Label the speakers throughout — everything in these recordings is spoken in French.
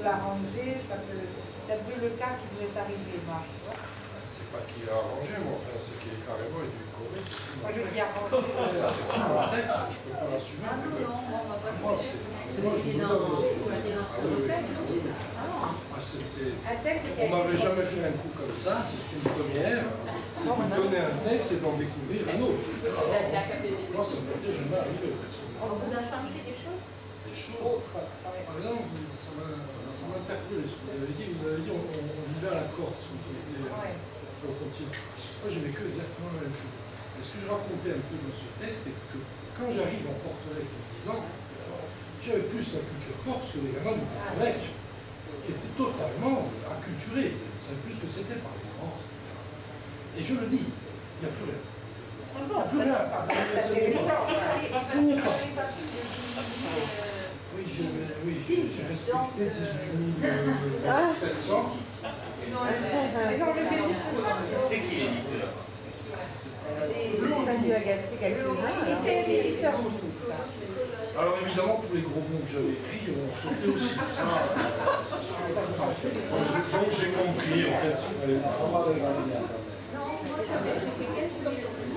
Speaker 1: l'arranger, ça peut... C'est un peu le cas qui vous est arrivé, Marc.
Speaker 2: C'est pas qu'il a arrangé, moi, c'est qu'il est carrément édulcoré.
Speaker 1: Moi, je dis arranger.
Speaker 2: C'est pas mon texte, je peux pas l'assumer.
Speaker 3: Ah non, non, on va pas le
Speaker 2: Moi,
Speaker 3: faire.
Speaker 2: moi, je me donne.
Speaker 1: Un texte qui
Speaker 2: On m'avait jamais fait un coup comme ça, c'est une première. C'est de donner un texte et d'en découvrir un autre. Moi, ça ne m'était jamais arrivé.
Speaker 3: On vous a changé des choses?
Speaker 2: Des choses. Par exemple, ça m'a interpellé ce que vous avez dit. Vous avez dit on vivait à la Corse, on était au continent. Moi, j'ai vécu exactement la même chose. Et ce que je racontais un peu dans ce texte, c'est que quand j'arrive en Porto-Ric il y a 10 ans, j'avais plus la culture corse que les gamins du Porto-Ric, qui étaient totalement acculturés. Ils ne savaient plus ce que c'était par les Corses, etc. Et je le dis, il n'y a plus rien. Il n'y a plus rien. Oui, j'ai respecté 18 700.
Speaker 4: C'est qui l'éditeur?
Speaker 1: Ça lui a gâché quelques-uns. C'est l'éditeur.
Speaker 2: Alors évidemment, tous les gros mots que j'avais écrits ont sauté aussi. Donc j'ai compris, en fait, il fallait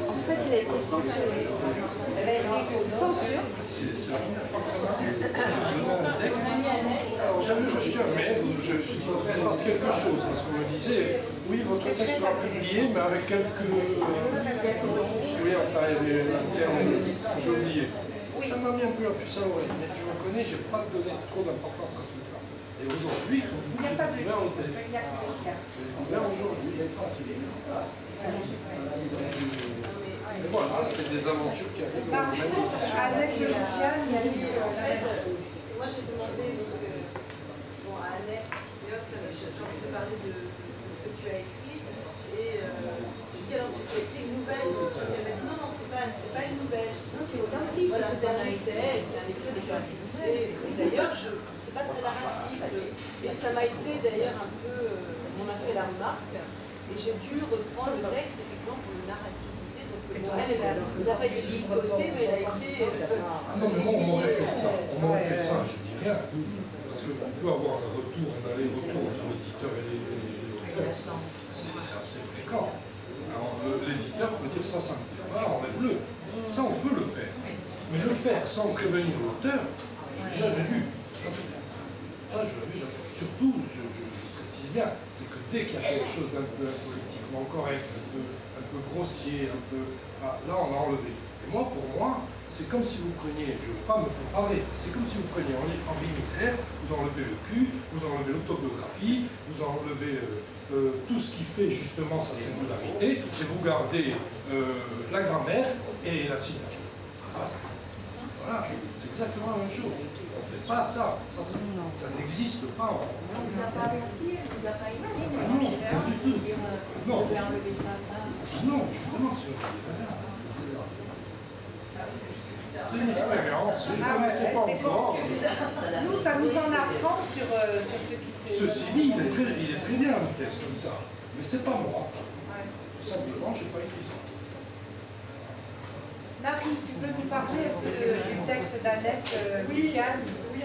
Speaker 5: En fait, il a été censuré. Censure.
Speaker 2: C'est la première fois que ça m'arrive. Un texte. Alors j'avais reçu un mail où il se passe quelque chose, parce qu'on me disait, oui, votre texte sera publié, mais avec quelques... Oui, enfin, il y avait un terme, j'ai oublié. Ça m'a mis un peu la puce à l'oreille, mais je reconnais, je n'ai pas donné trop d'importance à ce truc-là. Et aujourd'hui, j'ai découvert le texte. J'ai découvert aujourd'hui. Et voilà, c'est des aventures qui arrivent dans le même édition.
Speaker 1: Avec le Lucien, il y a eu...
Speaker 6: Moi, j'ai demandé à Annette, j'ai envie de parler de ce que tu as écrit. Et je dis alors, tu fais écrire une nouvelle. Elle m'a dit non, c'est pas une nouvelle. Voilà, c'est un essai sur un et d'ailleurs, c'est pas très narratif. Et ça m'a été d'ailleurs un peu. On m'a fait la remarque. Et j'ai dû reprendre le texte effectivement pour le narrativiser. Donc, elle n'a pas été livretée, mais elle a été.
Speaker 2: Ah non, mais moi, on m'aurait fait ça. On m'aurait fait ça, je dis rien. Parce qu'on peut avoir un retour, un aller-retour entre l'éditeur et l'auteur. C'est assez fréquent. L'éditeur peut dire ça me plaît pas, enlève-le. Ça, on peut le faire. Mais le faire sans prévenir l'auteur, je l'ai jamais vu. Ça, je l'avais jamais vu. Surtout, je précise bien, c'est que dès qu'il y a quelque chose d'un peu politiquement correct, un peu grossier, un peu... là, on l'a enlevé. Et moi, pour moi, c'est comme si vous preniez, je ne veux pas me comparer, c'est comme si vous preniez Henri Miller, vous enlevez le cul, vous enlevez l'autobiographie, vous enlevez tout ce qui fait justement sa singularité, et vous gardez la grammaire et la signature. Voilà, c'est exactement la même chose. On ne fait pas ça. Ça n'existe pas.
Speaker 3: On ne vous a pas averti, on ne vous a pas aidé.
Speaker 2: Non, pas du tout. Non.
Speaker 3: Vous pouvez enlever ça.
Speaker 2: Non, justement, c'est une expérience. Je ne connaissais pas encore.
Speaker 1: Nous, ça nous en apprend sur ce qui se...
Speaker 2: Ceci dit, il est très bien le texte comme ça. Mais c'est pas moi. Tout simplement, je n'ai pas écrit ça.
Speaker 1: Marie, tu peux nous parler du texte d'Annette Luciane?
Speaker 6: Oui,